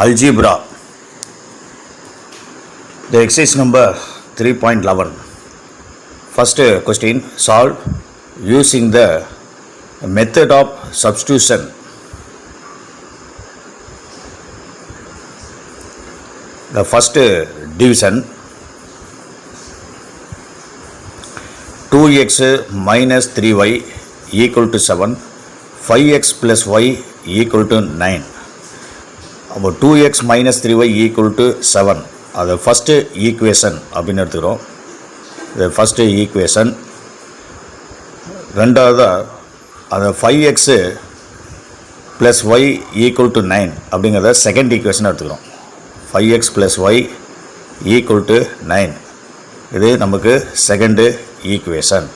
Algebra. The exercise number 3.11. First question, solve using the method of substitution. The first division, 2x minus 3y equal to 7, 5x plus y equal to 9. அப்போ 2x minus 3y equal to 7. அது first equation அப்படின்னு எடுத்துக்கிறோம். இது first equation. ரெண்டாவது அது 5x plus y equal to 9 அப்படிங்கிறத second equation எடுத்துக்கிறோம். 5x plus y equal to 9. இது நமக்கு second equation.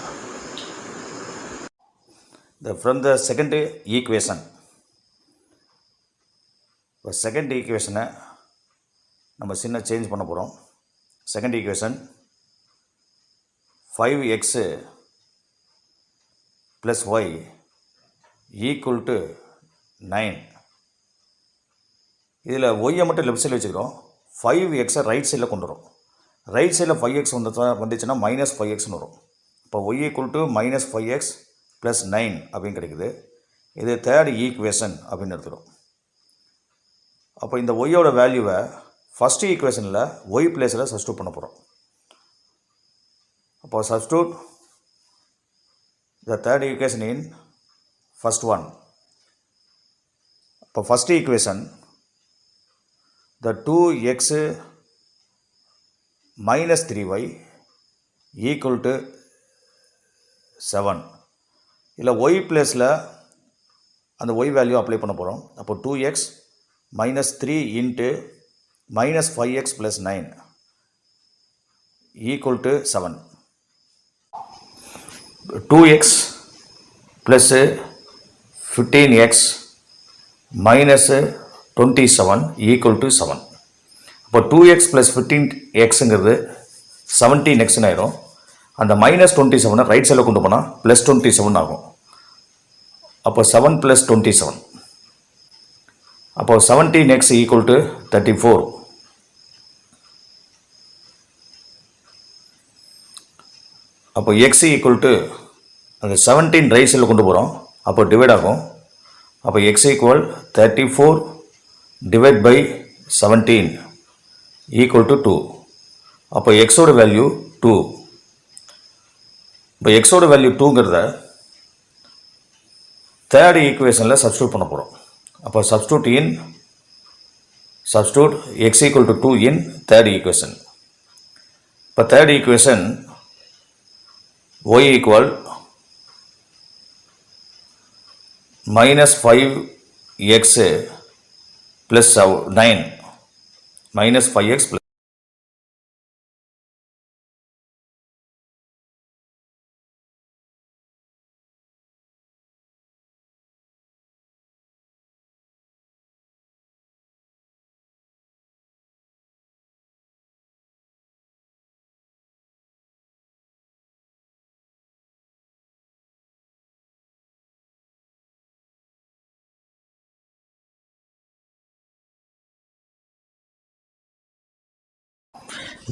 From the second equation, இப்போ செகண்ட் ஈக்குவேஷனை நம்ம சின்ன சேஞ்ச் பண்ண போகிறோம். Second equation 5x plus y equal to 9. இதில் ஒய்யை மட்டும் லெஃப்ட் சைடில் வச்சுக்கிறோம். 5xை ரைட் சைடில் கொண்டு வரும். ரைட் சைடில் 5x வந்துச்சுன்னா மைனஸ் 5xன்னு வரும். இப்போ y equal to minus 5x plus 9 அப்படின்னு கிடைக்குது. இது தேர்ட் ஈக்குவேஷன் அப்படின்னு எடுத்துக்கிறோம். அப்போ இந்த ஒய்யோட வேல்யூவை ஃபஸ்ட்டு ஈக்குவேஷனில் ஒய் பிளேஸில் சப்ஸ்டியூட் பண்ண போகிறோம். அப்போ substitute the third equation in first one. இப்போ first equation the 2x minus 3y equal to 7. இல்லை ஒய் பிளேஸில் அந்த ஒய் வேல்யூ அப்ளை பண்ண போகிறோம். அப்போ 2x minus 3 into minus 5x plus 9 equal to 7. 2x plus 15x minus 27 equal to 7. இப்போ 2x plus 15xங்கிறது 17xன்னு ஆயிரும். அந்த மைனஸ் 27 ரைட் சைடில் கொண்டு போனால் ப்ளஸ் 27 ஆகும். அப்போ 7 + 27. அப்போ 17x equal to 34. அப்போ x equal to அந்த 17 ரைட் சைடில் கொண்டு போகிறோம். அப்போ டிவைட் ஆகும். அப்போ x equal 34 divide by 17 equal to 2. அப்போ எக்ஸோட வேல்யூ 2. இப்போ எக்ஸோட வேல்யூ 2ங்கிறத தேர்ட் ஈக்குவேஷனில் சப்ஸ்டியூட் பண்ண போகிறோம். அப்போ substitute x equal to 2 in third equation. இப்போ third equation y equal minus 5x plus 9 minus 5x plus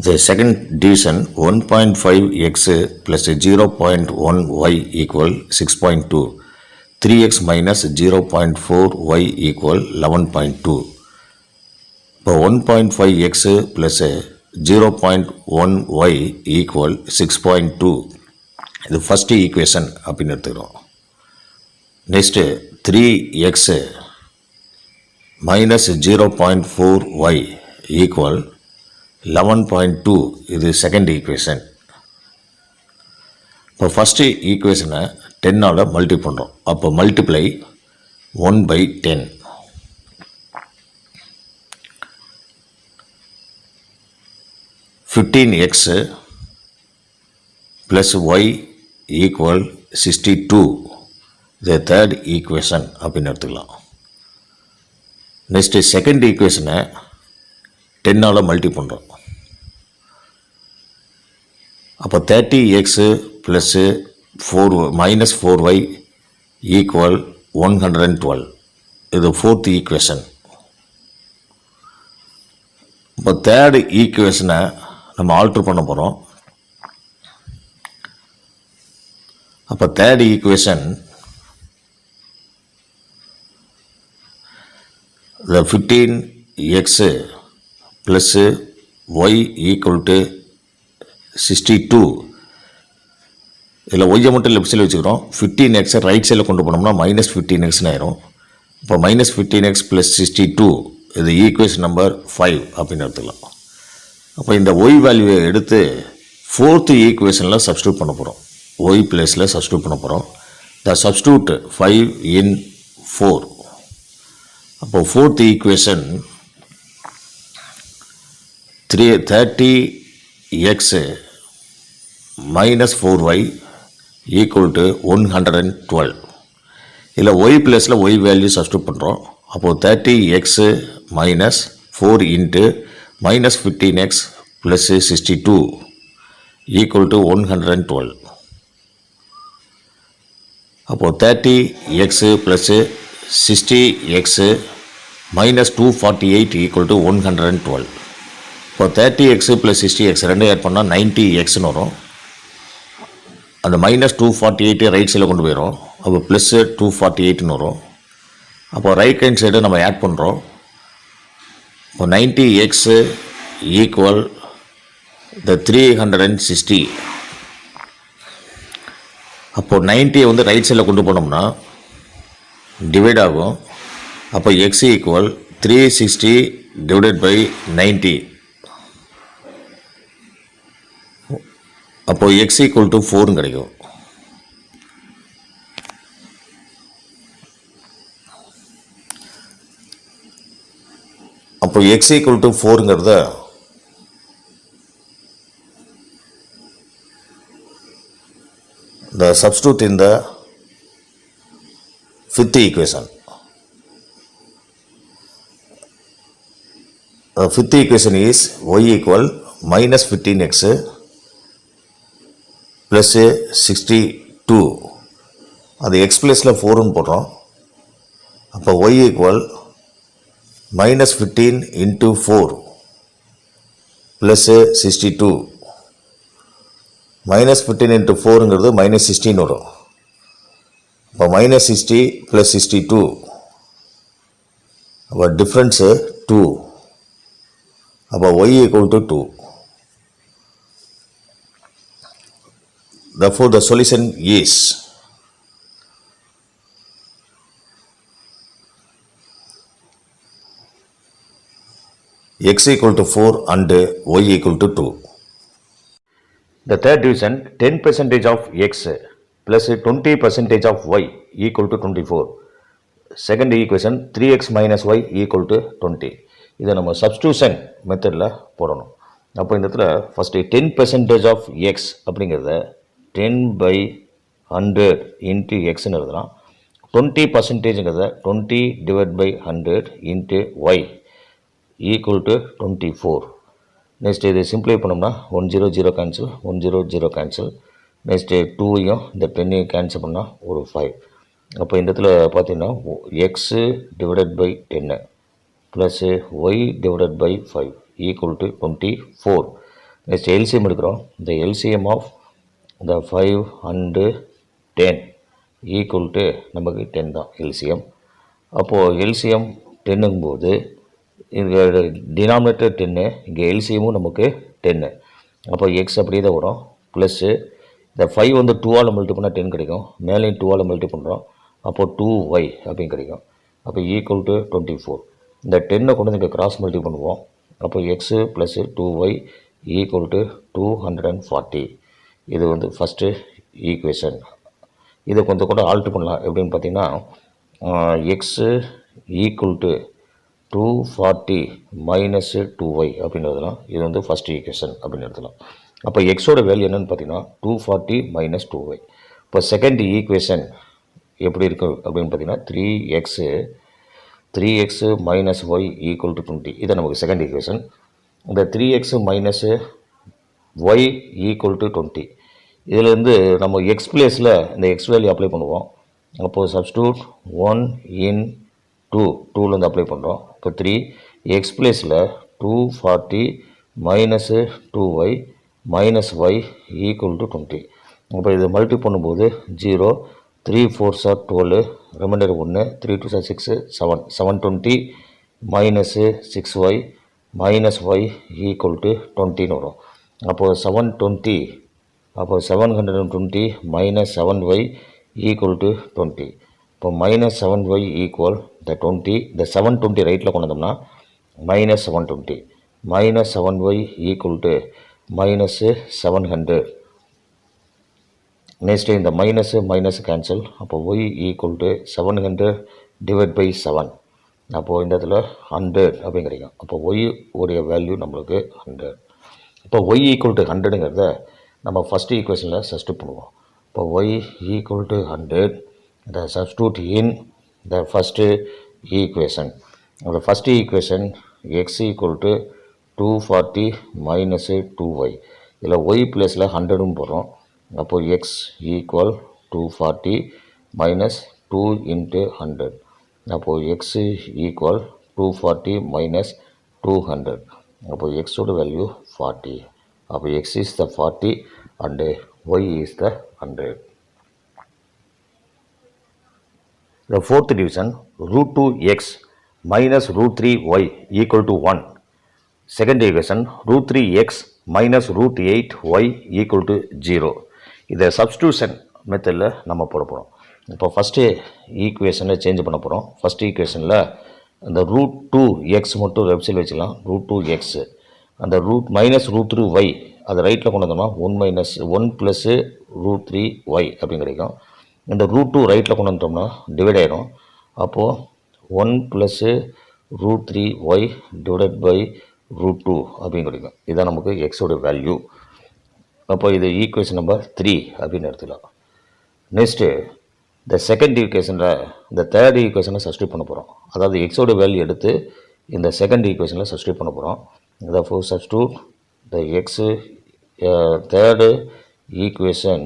the second division 1.5x plus 0.1y equal 6.2. 3x minus 0.4y equal 11.2. இப்போ 1.5x plus 0.1y equal 6.2. இது first equation அப்படின்னு எடுத்துக்கிறோம். Next 3x minus 0.4y equal 11.2. இது second equation. இப்போ first ஈக்குவேஷனை 10ஆல் multi பண்ணுறோம். அப்போ multiply 1/10. $15x plus y equal 62. இது தேர்ட் ஈக்குவேஷன் அப்படின்னு எடுத்துக்கலாம். நெக்ஸ்ட்டு செகண்ட் ஈக்குவேஷனை 10ஆல் மல்டி பண்ணுறோம். அப்போ 30x plus 4 minus 4y equal 112. இது ஃபோர்த் ஈக்குவேஷன். இப்போ தேர்டு ஈக்குவேஷனை நம்ம ஆல்ட்ரு பண்ண போகிறோம். அப்போ third equation the 15x plus y equal to 62. இதில் ஒய்யை மட்டும் லெஃப்ட் சைடில் வச்சுக்கிறோம். 15x ரைட் சைடில் கொண்டு போனோம்னா -15xன்னு ஆயிரும். இப்போ -15x + 62 இது ஈக்குவேஷன் நம்பர் 5 அப்படின்னு எடுத்துக்கலாம். அப்போ இந்த ஒய் வேல்யூவை எடுத்து ஃபோர்த்து ஈக்குவேஷனில் சப்ஸ்டியூட் பண்ண போகிறோம். ஒய் பிளேஸில் சப்ஸ்டியூட் பண்ண போகிறோம். த சப்ஸ்டியூட் 5 in 4. அப்போ ஃபோர்த் ஈக்குவேஷன் 30x - 4y = 112. இதில் ஒய் பிளேஸில் ஒய் வேல்யூ சப்ஸ்டியூட் பண்ணுறோம். அப்போது 30x - 4 × -15x + 62 = 112. அப்போது 30x + 60x - 248 = 112. இப்போ 30x + 60x ரெண்டும் ஆட் பண்ணால் 90xன்னு வரும். அந்த -248 ரைட் சைடில் கொண்டு போயிடும். அப்போ +248ன்னு வரும். அப்போ ரைட் ஹேண்ட் சைடு நம்ம ஆட் பண்ணுறோம். இப்போ 90x = 360. அப்போது 90 வந்து ரைட் சைடில் கொண்டு போனோம்னா டிவைட் ஆகும். அப்போ x = 360 / 90. அப்போது x = 4 கிடைக்கும். அப்போ x = 4ங்கிறத the substitute in the fifth equation. The fifth equation is y = -15x plus 62. அது x பிளேஸில் 4ன்னு போடுறோம். அப்போ y = -15 × 4 plus 62. -15 × 4ங்கிறது -16 வரும். இப்போ -60 + 62. அப்போ டிஃப்ரென்ஸு 2. அப்போ y = 2. Therefore the solution is x = 4 and y = 2. The third division 10% of x plus 20% of y = 24. Second equation 3x - y = 20. இதை நம்ம சப்ஸ்டியூஷன் மெத்தடில் போடணும். அப்போ இந்த இடத்துல ஃபஸ்ட்டு 10% of x அப்படிங்கிறத 10/100 × xன்னு எழுதலாம். 20%ங்கிறத 20 / 100 × y = 24. நெக்ஸ்ட் இது சிம்பிளை பண்ணோம்னா 100 கேன்சல், 100 கேன்சல். நெக்ஸ்ட்டு 2யும் இந்த 10ஐயும் கேன்சல் பண்ணால் ஒரு 5. அப்போ இந்த இடத்துல பார்த்தீங்கன்னா x / 10 plus y / 5 = 24. Next LCM எடுக்கிறோம். இந்த எல்சிஎம் ஆஃப் இந்த 5 and 10 = நமக்கு 10 தான் எல்சிஎம். அப்போது எல்சிஎம் 10ங்கும்போது இங்கே டினாமினேட்டர் 10, இங்கே எல்சிஎமும் நமக்கு 10. அப்போ எக்ஸ் அப்படியே தான் வரும். ப்ளஸ்ஸு இந்த 5 வந்து 2ஆல் மல்டி பண்ணால் 10 கிடைக்கும். மேலேயும் 2ஆல் மல்டி பண்ணுறோம். அப்போது 2y அப்படின்னு கிடைக்கும். அப்போ = 24. இந்த 10 கொண்டு வந்து இங்கே கிராஸ் மல்டி பண்ணுவோம். அப்போ எக்ஸு ப்ளஸ்ஸு 2y = 240. இது வந்து ஃபஸ்ட்டு ஈக்குவேஷன். இதை கொஞ்சம் கூட ஆல்ட்ரு பண்ணலாம். எப்படின்னு பார்த்தீங்கன்னா எக்ஸு = 240 - 2y அப்படின்னு எழுதலாம். இது வந்து ஃபஸ்ட் ஈக்குவேஷன் அப்படின்னு எடுத்துலாம். அப்போ எக்ஸோட வேல்யூ என்னென்னு பார்த்தீங்கன்னா 240 - 2y. இப்போ செகண்ட் ஈக்குவேஷன் எப்படி இருக்குது அப்படின்னு பார்த்தீங்கன்னா 3x - y = 20. இதை நமக்கு செகண்ட் ஈக்குவேஷன். இந்த 3x - y = 20. இதிலேருந்து நம்ம எக்ஸ் பிளேஸில் இந்த எக்ஸ் வேல்யூ அப்ளை பண்ணுவோம். அப்போது சப்ஸ்டியூட் 1 in 2 2லேருந்து அப்ளை பண்ணுறோம். இப்போ 3 எக்ஸ் பிளேஸில் 240 minus 2y minus y equal to 20. அப்போ இது மல்டி பண்ணும்போது 0, 3 4s are 12, reminder 1, 3 2s are 6, 7, 720 minus 6y minus y equal to 20 வரும். அப்போது 720, அப்போ 720 minus 7y equal to 20. இப்போ minus 7y equal the 20, the 720 ரைட்டில் கொண்டு வந்தோம்னா minus 720 minus 7y equal to minus 700. Next இந்த மைனஸ் கேன்சல். அப்போ y equal to 700 divided by 7. அப்போது இந்த இடத்துல 100 அப்படின்னு கிடைக்கும். அப்போ y உடைய வேல்யூ நம்மளுக்கு 100. இப்போ y equal to 100ங்கிறத நம்ம ஃபஸ்ட் ஈக்குவேஷனில் சப்ஸ்டியூட் பண்ணுவோம். இப்போ y equal to 100, the substitute in the first equation. The first equation x equal to 240 minus 2y. இதில் y ப்ளஸில் 100ம் போகிறோம். அப்போது x equal 240 minus 2 into 100. அப்போது x equal 240 minus 200. அப்போது x ஓட வேல்யூ 40. அப்போ x is the 40 and y is the 100. The fourth division, root 2x minus root 3y equal to 1. Second equation, root 3x minus root 8y equal to 0. இதை substitution மெத்தடில் நம்ம போட போகிறோம். இப்போ first ஈக்குவேஷனை சேஞ்ச் பண்ண போகிறோம். ஃபஸ்ட் ஈக்குவேஷனில் அந்த ரூட் 2x மட்டும் லெஃப்ட் சைடில் வச்சுக்கலாம். ரூட் 2x அந்த ரூட் மைனஸ் ரூட் 3y அதை ரைட்டில் கொண்டு வந்தோம்னா 1 ப்ளஸ் ரூட் 3y அப்படின்னு கிடைக்கும். இந்த ரூட் 2 ரைட்டில் கொண்டு வந்துட்டோம்னா டிவைட் ஆகிடும். அப்போது 1 plus root 3y divided by root 2 அப்படின்னு கிடைக்கும். இதுதான் நமக்கு எக்ஸோட வேல்யூ. அப்போ இது ஈக்குவேஷன் நம்பர் 3 அப்படின்னு எடுத்துக்கலாம். நெக்ஸ்ட்டு இந்த செகண்ட் ஈக்குவேஷனில் இந்த தேர்ட் ஈக்குவேஷனை சப்ஸ்டியூட் பண்ண போகிறோம். அதாவது எக்ஸோட வேல்யூ எடுத்து இந்த செகண்ட் ஈக்குவேஷனில் சப்ஸ்டியூட் பண்ண போகிறோம். therefore substitute the x third equation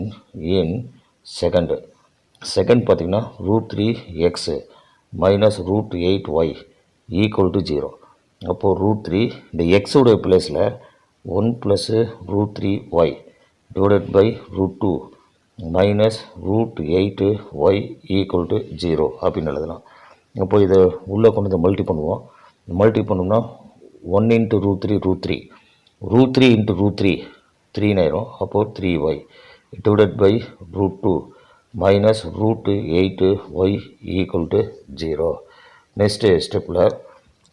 in second பார்த்திங்கன்னா root 3x minus root 8y equal to 0. அப்போது root 3 இந்த x உடைய பிளேஸில் 1 plus root 3y divided by root 2 minus root 8y equal to 0 அப்படின்னு எழுதலாம். அப்போது இதை உள்ளே கொண்டு வந்து மல்டி பண்ணுவோம். மல்டி பண்ணோம்னா 1 into root 3 root 3 root 3 into root 3 3 ஆயிரும். அப்போது 3y divided by root 2 minus root 8y equal to 0. Next ஸ்டெப்பில்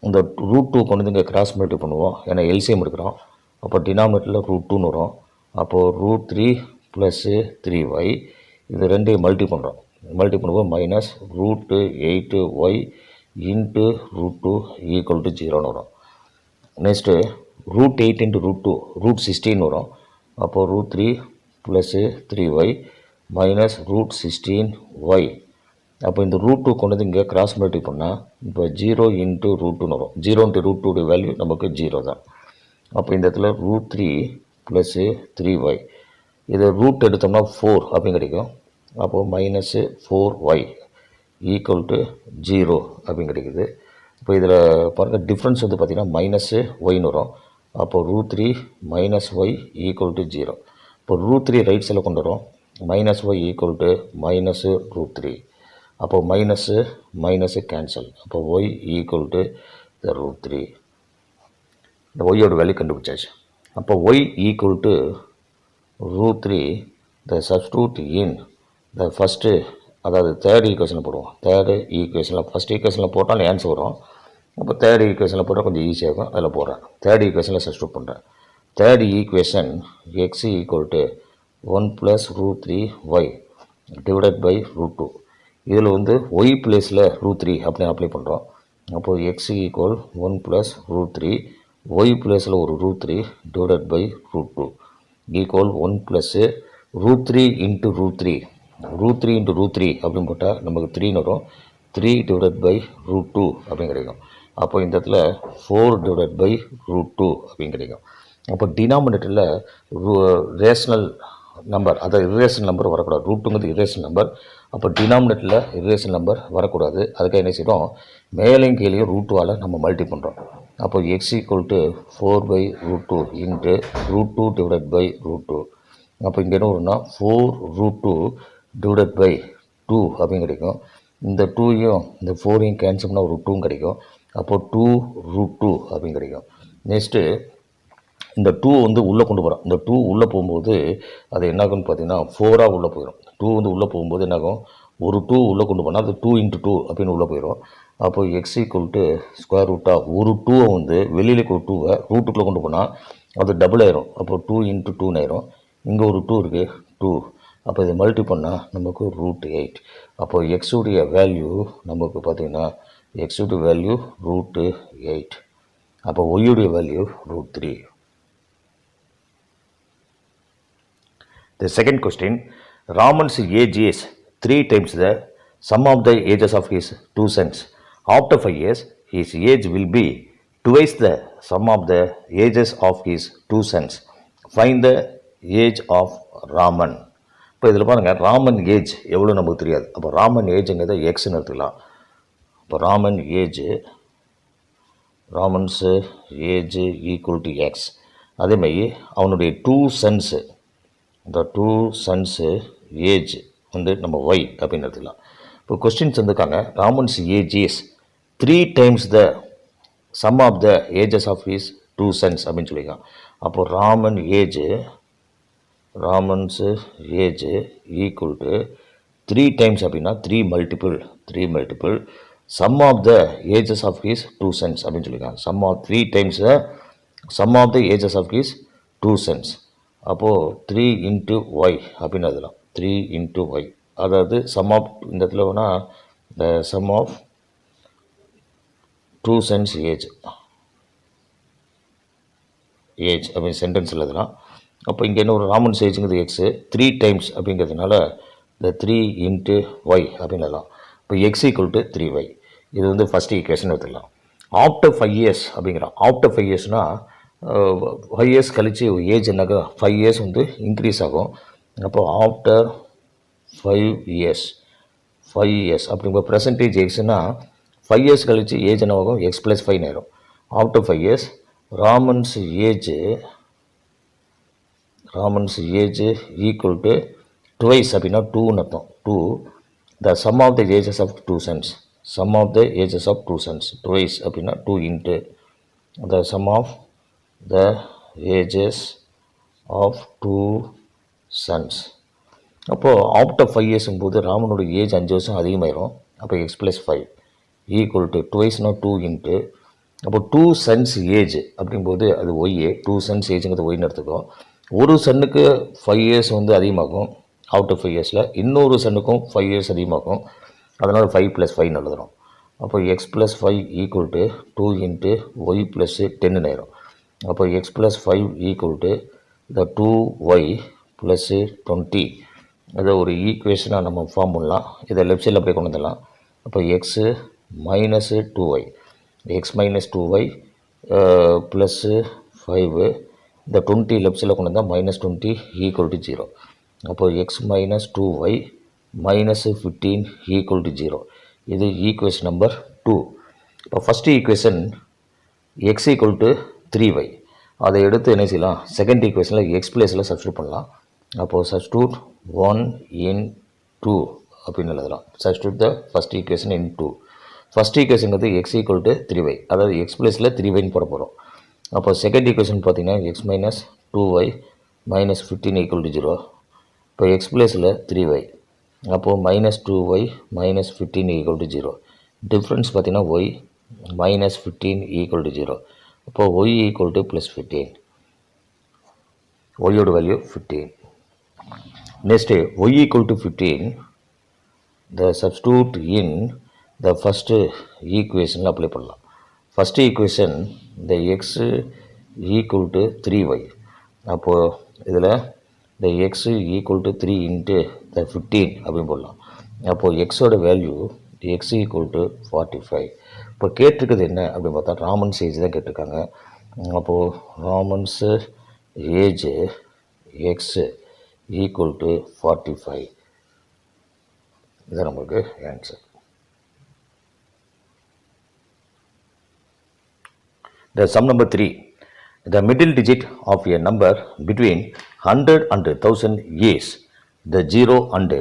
இந்த ரூட் 2 கொண்டு வந்து இங்கே கிராஸ் மல்டி பண்ணுவோம். ஏன்னா எல்சிஎம் எடுக்கிறோம். அப்போ டினாமினேட்டரில் ரூட் 2ன்னு வரும். அப்போது ரூட் 3 ப்ளஸ் 3y இது ரெண்டையும் மல்டி பண்ணுறோம். மல்டி பண்ணும்போது minus root 8y into root 2 equal to 0ன்னு வரும். Next root 8 into root 2 root 16 வரும். அப்போது root 3 plus 3y minus root 16y. அப்போ இந்த ரூட் 2 கொண்டு வந்து இங்கே கிராஸ் மல்டி பண்ணால் இப்போ 0 இன்ட்டு ரூட் 2ன்னு வரும். 0 இன்ட்டு ரூட் 2 வேல்யூ நமக்கு 0 தான். அப்போ இந்த இடத்துல ரூட் 3 ப்ளஸ்ஸு 3y இது ரூட் எடுத்தோம்னா 4 அப்படின்னு கிடைக்கும். அப்போது மைனஸு 4y ஈக்குவல் டு 0 அப்படின்னு கிடைக்குது. இப்போ இதில் பாருங்கள் டிஃப்ரென்ஸ் வந்து பார்த்திங்கன்னா மைனஸு ஒய்னு வரும். அப்போது root 3 minus y equal to 0. இப்போ ரூட் 3 ரைட் சைடில் கொண்டு வரோம். Minus y equal to minus root 3. அப்போது மைனஸு கேன்சல். அப்போ y equal to the root 3. இந்த ஒய்யோட வேல்யூ கண்டுபிடிச்சாச்சு. அப்போ y equal to root 3 the substitute in the first அதாவது தேர்ட் ஈக்குவேஷனில் போடுவோம். தேர்டு ஈக்குவேஷனில் ஃபஸ்ட் ஈக்குவேஷனில் போட்டால் ஆன்சர் வரும். அப்போ தேர்ட் ஈக்குவேஷனில் போட்டால் கொஞ்சம் ஈஸியாக இருக்கும். அதில் போடுறேன். தேர்ட் ஈக்குவேஷனில் சப்ஸ்டியூட் பண்ணுறேன். Third equation x equal to 1 plus root 3y divided by root 2. இதில் வந்து ஒய் பிளேஸில் ரூட் 3 அப்படின்னு அப்ளை பண்ணுறோம். அப்போது x equal 1 plus root 3 y பிளேஸில் ஒரு root 3 divided by root 2 equal 1 plus root 3 into root 3 root 3 into root 3 அப்படின்னு போட்டால் நமக்கு 3ன்னு வரும். 3 டிவைடட் பை ரூட் 2 அப்படின்னு கிடைக்கும். அப்போ இந்த இடத்துல 4 டிவைடட் பை ரூட் 2 அப்படின்னு கிடைக்கும். அப்போ டினாமினேட்டரில் ரேஷனல் நம்பர் அதாவது இரேஷனல் நம்பர் வரக்கூடாது. ரூட்டுங்கிறது இரேஷனல் நம்பர். அப்போ டினாமினேட்டரில் இரேஷனல் நம்பர் வரக்கூடாது. அதுக்காக என்ன செய்கிறோம், மேலேயும் கீழேயும் ரூட் 2ஆல் நம்ம மல்டி பண்ணுறோம். அப்போ x equal to 4/√2 into √2 divided by √2. அப்போ இங்கே என்ன வரும்னா 4√2 டிவைடட் பை 2 அப்படின்னு கிடைக்கும். இந்த 2யும் இந்த 4யும் கேன்சல் பண்ணால் ஒரு 2 கிடைக்கும். அப்போது 2√2 அப்படின்னு கிடைக்கும். நெக்ஸ்ட்டு இந்த 2 வந்து உள்ளே கொண்டு போகிறோம். இந்த 2 உள்ளே போகும்போது அது என்னாகும்னு பார்த்தீங்கன்னா 4ஆக உள்ளே போயிடும். 2 வந்து உள்ளே போகும்போது என்னாகும், ஒரு 2 உள்ளே கொண்டு போனால் அது 2 × 2 அப்படின்னு உள்ளே போயிடும். அப்போ எக்ஸ் ஈக்குவல் டு ஸ்கொயர் ரூட்டாக ஒரு 2வை வந்து வெளியில் ஒரு 2வை ரூட்டுக்குள்ளே கொண்டு போனால் அது டபுள் ஆயிரும். அப்போ 2 × 2 ஆயிரும். இங்கே ஒரு 2 இருக்குது 2. அப்போ இதை மல்டி பண்ணால் நமக்கு √8. அப்போ எக்ஸுடைய வேல்யூ நமக்கு பார்த்திங்கன்னா எக்ஸுடைய வேல்யூ √8. அப்போ ஒய்யுடைய value √3. The second question, Raman's age is 3 times the sum of the ages of his 2 sons. After 5 years, his age will be twice the sum of the ages of his 2 sons. Find the age of Raman. இப்போ இதில் பாருங்கள், Raman age எவ்வளோ நமக்கு தெரியாது. அப்போ ராமன் ஏஜுங்கிறத எக்ஸ்ன்னு எடுத்துக்கலாம். இப்போ Raman's age equal to X. அதேமாதிரி அவனுடைய 2 சன்ஸு, இந்த 2 சன்ஸு ஏஜ் வந்து நம்ம ஒய் அப்படின்னு எடுத்துக்கலாம். இப்போ கொஸ்டின்ஸ் வந்துருக்காங்க, Raman's age is 3 times the sum of the ages of his 2 sons அப்படின்னு சொல்லியிருக்கான். அப்போது Raman's age equal to 3 times அப்படின்னா 3 multiple sum of the ages of his 2 sons அப்படின்னு சொல்லியிருக்காங்க. 3 times the sum of the ages of his 2 sons. அப்போது 3 × y அப்படின்னு எழுதலாம். 3 × y, அதாவது சம் ஆஃப் இந்த இடத்துல வேணால் the sum of 2 sons age அப்படின்னு சென்டென்ஸில் எழுதலாம். அப்போ இங்கே என்ன ஒரு ராமன்ஸ் ஏஜுங்கிறது எக்ஸு 3 times அப்படிங்கிறதுனால இந்த 3 × y அப்படின்னு எழுதலாம். இப்போ எக்ஸ் ஈக்குவல் டு 3y. இது வந்து ஃபஸ்ட் ஈக்குவேஷன் எடுத்துக்கலாம். ஆஃப்டர் 5 years அப்படிங்கிறான். ஆஃப்டர் 5 yearsனால் 5 years கழித்து ஏஜ் என்னாக்கா 5 years வந்து இன்க்ரீஸ் ஆகும். அப்போ ஆஃப்டர் 5 years அப்படிங்கிற பர்சன்டேஜ் எக்ஸ்னால் 5 years கழித்து ஏஜ் என்ன ஆகும், எக்ஸ் + 5 ஆயிரும். After 5 years Raman's age equal to twice அப்படின்னா 2ன்னு அர்த்தம். 2 the sum of the ages of 2 sons twice அப்படின்னா 2 × the sum of the ages of 2 sons. அப்போது ஆஃப்டர் 5 years போது ராமனோட ஏஜ் 5 வருஷம் அதிகமாயிரும். அப்போ எக்ஸ் + 5 ஈக்குவல் டு ட்வைஸ்னால் 2 × அப்போ 2 சன்ஸ் ஏஜ் அப்படிங்கும்போது அது ஒய்யே. 2 சன்ஸ் ஏஜுங்கிறது ஒய்னு எடுத்துக்கோ. ஒரு சன்னுக்கு 5 years வந்து அதிகமாகும் ஆஃப்டர் 5 yearsல, இன்னொரு சன்னுக்கும் 5 years அதிகமாகும். அதனால் 5 + 5 எழுதுகிறோம். அப்போ எக்ஸ் + 5 ஈக்குவல் டு 2 × ஒய் + 10 ஆயிரும். அப்போ X + 5 equal to the 2y + 20. அதை ஒரு ஈக்குவேஷனாக நம்ம ஃபார்ம் பண்ணலாம். இதை லெஃப்ட் சைடில் போய் கொண்டு வந்துடலாம். அப்போ x - 2y, X - 2y plus 5, இந்த 20 லெஃப்ட் சைடில் கொண்டு வந்தால் -20 ஈக்குவல் டு 0. அப்போது எக்ஸ் - 2y -15 ஈக்குவல் டு 0. இது ஈக்குவேஷன் நம்பர் 2. இப்போ first equation x equal to 3y. அதை எடுத்து என்ன செய்யலாம், செகண்ட் ஈக்குவேஷனில் எக்ஸ் பிளேஸில் சப்ஸ்டியூட் பண்ணலாம். அப்போது சப்ஸ்டியூட் 1 × 2 அப்படின்னு எழுதலாம். Substitute the first equation in 2. First ஈக்குவேஷனுங்கிறது எக்ஸ் ஈக்குவல் டு 3y, அதாவது எக்ஸ் பிளேஸில் 3yன்னு போட போகிறோம். அப்போ செகண்ட் ஈக்குவேஷன் பார்த்தீங்கன்னா எக்ஸ் - 2y -15 ஈக்குவல் டு 0. இப்போ எக்ஸ் பிளேஸில் 3y, அப்போது -2y -15 ஈக்குவல் டு 0. டிஃப்ரென்ஸ் பார்த்தீங்கன்னா y -15 ஈக்குவல் டு 0. அப்போது y ஈக்குவல் டு +15. ஒய்யோட value 15. Next y equal to 15, the substitute in the first ஈக்குவேஷனில் அப்ளை பண்ணலாம். ஃபஸ்ட்டு ஈக்குவேஷன் இந்த எக்ஸு ஈக்குவல் டு 3y. அப்போது இதில் இந்த எக்ஸு ஈக்குவல் டு 3 × த 15 அப்படின்னு போடலாம். அப்போது எக்ஸோட வேல்யூ எக்ஸ் ஈக்குவல் டு 45. இப்போ கேட்டிருக்குது என்ன அப்படின்னு பார்த்தா ராமன்ஸ் ஏஜ் தான் கேட்டிருக்காங்க. அப்போது Raman's age x equal to 45. இதுதான் நமக்கு answer. The sum number 3. The middle digit of a number between 100 and 1000 is the 0 and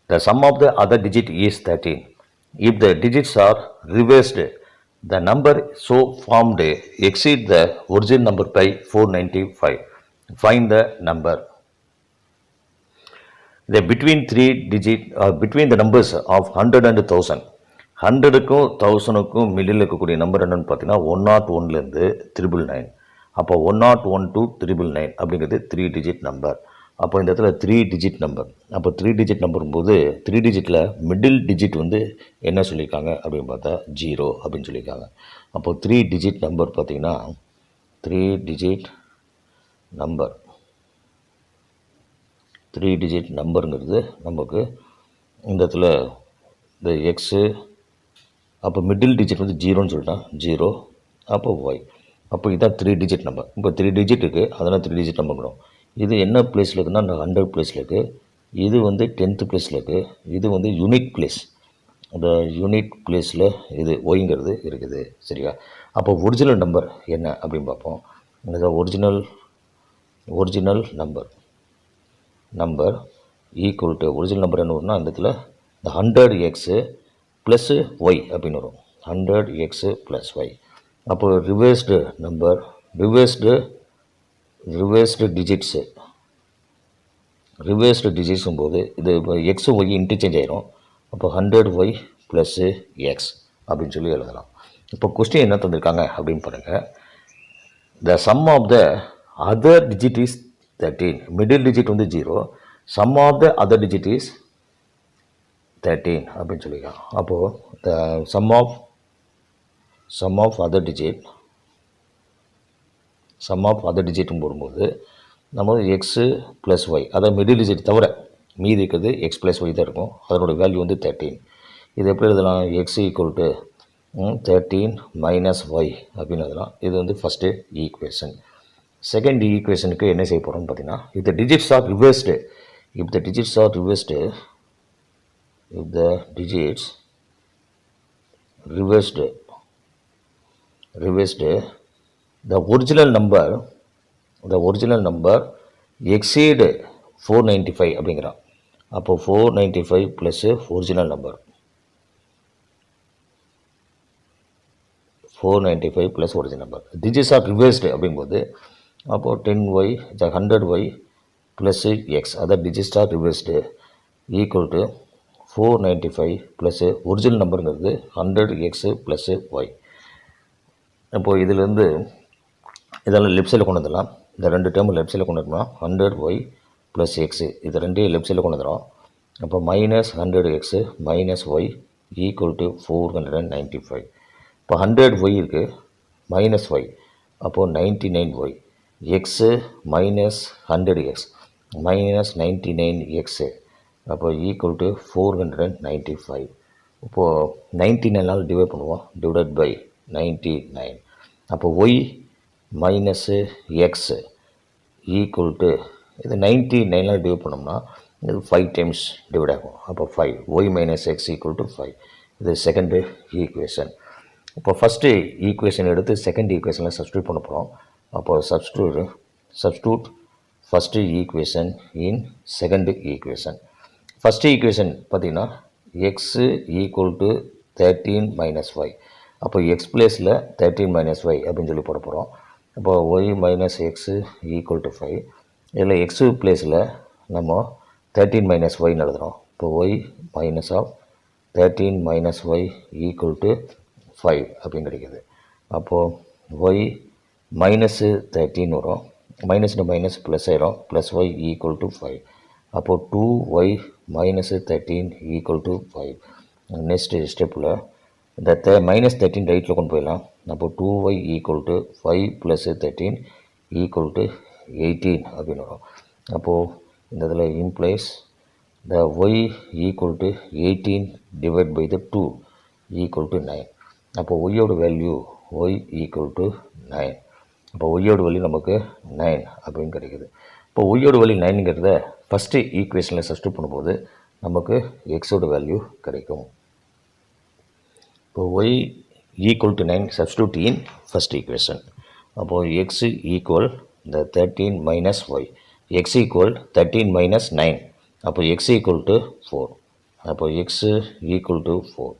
the sum of the other digit is 13. If the digits are reversed, the number so formed exceed the original number by 495. Find the number. The between the numbers of 100 and 1000. 100க்கும் 1000க்கும் middle இருக்கக்கூடிய number என்னன்னு பார்த்தீங்கன்னா 101லேருந்து 999. அப்போ 101 to 999 அப்படிங்கிறது 3 digit number. அப்போ இந்த இடத்துல 3 digit number. அப்போ 3 digit நம்பரும் போது 3 டிஜிட்டில் மிடில் டிஜிட் வந்து என்ன சொல்லியிருக்காங்க அப்படின்னு பார்த்தா 0 அப்படின்னு சொல்லியிருக்காங்க. அப்போ 3 டிஜிட் நம்பர் பார்த்தீங்கன்னா 3 டிஜிட் நம்பர் 3 டிஜிட் நம்பருங்கிறது நமக்கு இந்த இடத்துல இந்த எக்ஸு, அப்போ மிடில் டிஜிட் வந்து 0ன்னு சொல்லிட்டான், 0, அப்போ ஒய். அப்போ இதுதான் 3 டிஜிட் நம்பர். இப்போ 3 டிஜிட் இருக்குது, அதனால் 3 டிஜிட் நம்பர். இது என்ன பிளேஸில் இருக்குன்னா 100 பிளேஸில் இருக்குது, இது வந்து 10th பிளேஸில் இருக்குது, இது வந்து யூனிட் பிளேஸ். அந்த யூனிட் பிளேஸில் இது ஒய்ங்கிறது இருக்குது. சரியா? அப்போ ஒரிஜினல் நம்பர் என்ன அப்படின்னு பார்ப்போம். இந்த original number equal to original number என்ன வரும்னா அந்த இடத்துல இந்த 100x ப்ளஸ்ஸு ஒய் அப்படின்னு வரும். 100x plus y. அப்போ ரிவர்ஸ்டு நம்பர், ரிவர்ஸ்டு டிஜிட்ஸும் போது இது இப்போ எக்ஸு ஒய் இன்டர்சேஞ்ச் ஆயிரும். அப்போ 100y ப்ளஸ்ஸு எக்ஸ் அப்படின்னு சொல்லி எழுதலாம். இப்போ கொஸ்டின் என்ன தந்திருக்காங்க அப்படின்னு பாருங்கள். The sum of the other digit is 13. Middle digit வந்து 0. sum of the other digit is 13 அப்படின்னு சொல்லிக்கலாம். அப்போது the sum of other digitன்னு போடும்போது நம்ம எக்ஸு ப்ளஸ் ஒய், அதாவது மிடில் டிஜிட் தவிர மீதி இருக்கிறது எக்ஸ் ப்ளஸ் ஒய் தான் இருக்கும். அதனோட வேல்யூ வந்து 13. இது எப்படி எழுதலாம்? X equal to 13 minus Y அப்படின்னு எழுதலாம். இது வந்து ஃபஸ்ட்டு ஈக்குவேஷன். செகண்ட் ஈக்குவேஷனுக்கு என்ன செய்ய போகிறோம்னு பார்த்தீங்கன்னா, if the digits are reversed, the original number exceed 495 அப்படிங்கிறான். அப்போ 495 plus original number, 495 plus original number. digits are reversed அப்படிங்கும்போது அப்போது 10y 100y ப்ளஸ் எக்ஸ், அதாவது digits are reversed equal to 495 plus original நம்பருங்கிறது 100x ப்ளஸ் ஒய். அப்போது இதிலேருந்து இதெல்லாம் left சைடில் கொண்டு வந்துடலாம். இந்த ரெண்டு டேர்ம் லெஃப்ட் சைடில் கொண்டு வரணும். 100y ப்ளஸ் எக்ஸு இது ரெண்டையும் லெஃப்ட் சைடில் கொண்டு வந்துடும். அப்போ minus 100x minus y equal to 495. இப்போ 100y இருக்குது மைனஸ் ஒய், அப்போது 99y. X minus 100x minus 99x, அப்போ ஈக்குவல் டு 495. இப்போது 99 டிவைட் பண்ணுவோம், டிவைட் பை 99. அப்போ y minus x equal to இது 99 டிவைட் பண்ணோம்னா இது 5 டைம்ஸ் டிவைட் ஆகும். அப்போ 5 Y minus X equal to 5. இது செகண்டு ஈக்குவேஷன். இப்போ ஃபஸ்ட்டு ஈக்குவேஷன் எடுத்து செகண்ட் ஈக்குவேஷனில் சப்ஸ்டியூட் பண்ண போகிறோம். அப்போ substitute first equation in second equation. First equation பார்த்திங்கன்னா X equal to 13 minus Y. அப்போ எக்ஸ் பிளேஸில் 13 மைனஸ் ஒய் அப்படின்னு சொல்லி போட போகிறோம். அப்போ Y minus X equal to 5. இதில் எக்ஸு பிளேஸில் நம்ம 13 மைனஸ் ஒய்னு எழுதுகிறோம். இப்போ y minus of 13 minus y equal to 5 அப்படின்னு கிடைக்கிது. அப்போது ஒய் மைனஸு 13 வரும், மைனஸ்னு மைனஸ் ப்ளஸ் ஆயிரும், ப்ளஸ் ஒய் ஈக்குவல் டு 5. அப்போது 2y minus 13 equal to 5. Next ஸ்டெப்பில் இந்த மைனஸ் 13 ரைட்டில் கொண்டு போயிடலாம். அப்போது 2y equal to 5 plus 13 equal to 18 அப்படின்னு வரும். அப்போது இந்த இதில் implies the y equal to 18 divide by the 2 equal to 9. அப்போ ஒய்யோட வேல்யூ ஒய் ஈக்குவல் டு 9. அப்போ ஒய்யோட வேல்யூ நமக்கு 9 அப்படின்னு கிடைக்குது. இப்போ ஒய்யோட வேல்யூ 9ங்கிறத ஃபஸ்ட்டு ஈக்குவேஷனில் சப்ஸ்டியூட் பண்ணும்போது நமக்கு எக்ஸோட வேல்யூ கிடைக்கும். இப்போ y equal to 9 substitute in first equation. அப்போது எக்ஸ் ஈக்குவல் இந்த 13 minus y, x equal 13 minus 9, அப்போ எக்ஸ் ஈக்குவல் டு 4, அப்போ எக்ஸ் ஈக்குவல் டு 4.